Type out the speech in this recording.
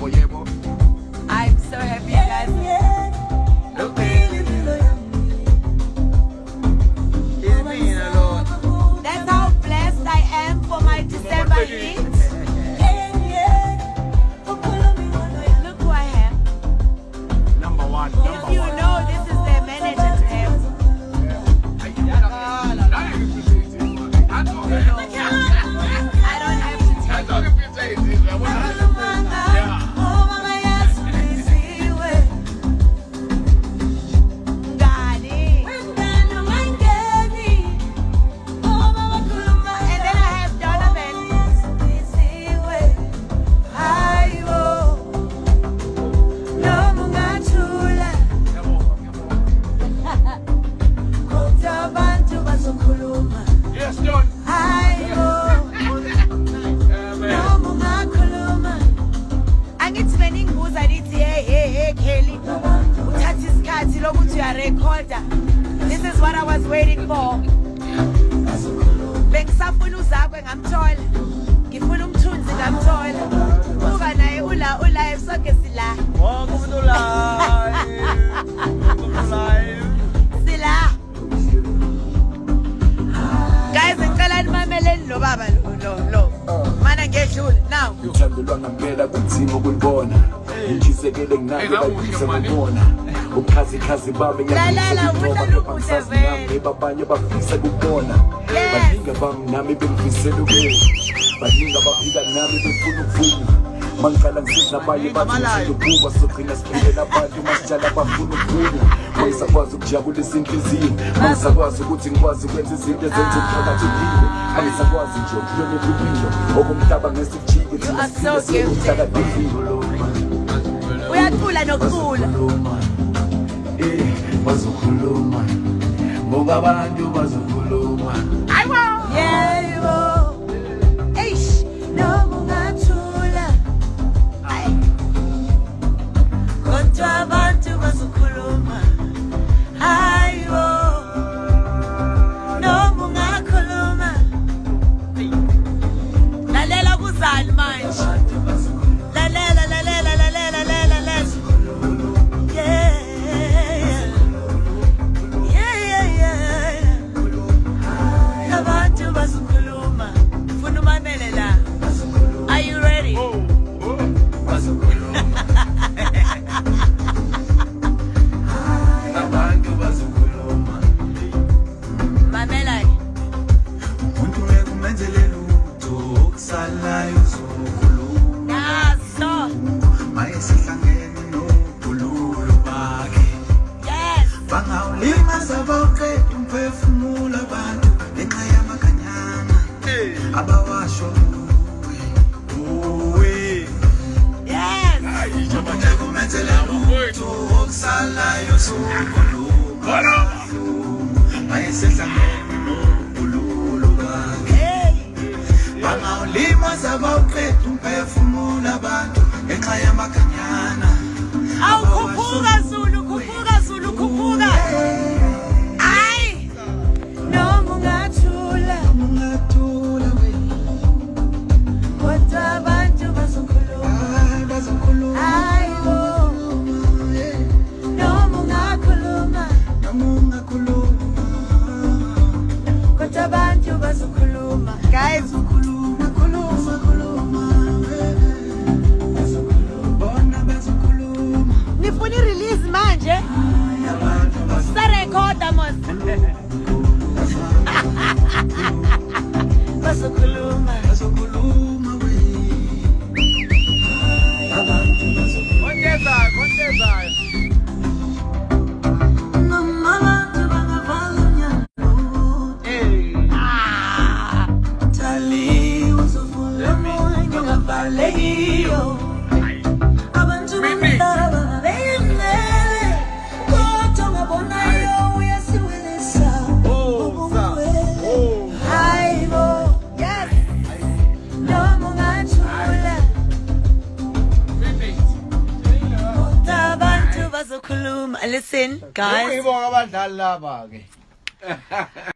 I'm so happy, guys. That's how blessed I am for my December hit. Look who I have. Number one. If you know this is their manager to have. I don't have to tell you. Yes, John. Angithi bengingibuza lithi hey Kelly uthatha isikhathi lokuthi uyarekhoda. This is what I was waiting for. Bengisafuna uzakwe ngamthola, ngifuna umthunzi ngamthola, uba naye ula sonke sila Wonke umuntu live. sila. Guys, ngicela nimameleni lo baba lo mana ngedlule now. Uthandwa ngempela kunzima ukulibona ngijisekele nginayo bayisa ngibona ubukhazikhazi bami Lalela, uhlala ukuhle vele. babanye bafisa kubona baningi abamnami bengifisela ukuya baningi abaphila nami befuna ukuvuma mangicala ngisiza abanye bathi ukuba sogcina siphilela abantu masijala bafuna ukuvuma mayisakwazi ukujabulisa inhliziyo mangisakwazi ukuthi ngikwazi ukwenza izinto ezenza umphakathi uphile mangisakwazi nje ukuyona impilo okumhlaba ngesijike thina sihlakaniphile Uyacula nokucula. bazokhuluma ngoba abantu bazokhuluma Yebo. Eish, noma ungathula. Ay. Kodwa abantu bazokhuluma. Hayibo. Noma ungakhuluma. Lalela kuzali manje. Lalela. Abantu bazokhuluma. Funa umamele la. Are you ready? abantu bazokhuluma Mamela. umuntu ekumenzele lutho okusalayo uzokhuluma Naso. mayesihlangene nobhululo bakhe Yes. bangawulimaza bawuqeda umphefumulo abantu ngenxa yamakanyana abawasho uwe Yes. umuntu ekumenzele lutho okusalayo uzokhuluma mayesihlangene nobhululo bakhe Hey. bangawulimaza bawuqeda umphefumulo abantu ngenxa yamakanyana Awu khuphuka Zulu, khuphuka. Ay. Noma ungathula. ungathula wena Kodwa abantu bazokhuluma. Hayibo. Noma ungakhuluma. Kodwa abantu bazokhuluma. Guys, nifuna i-release manje? Sarekhoda mos. Bazokhuluma. Kontezayo. Ah. Hayibo. Yes. Noma ungathula. Abantu bazokhuluma. Listen, guys. Ngibonga abadlali laba ke.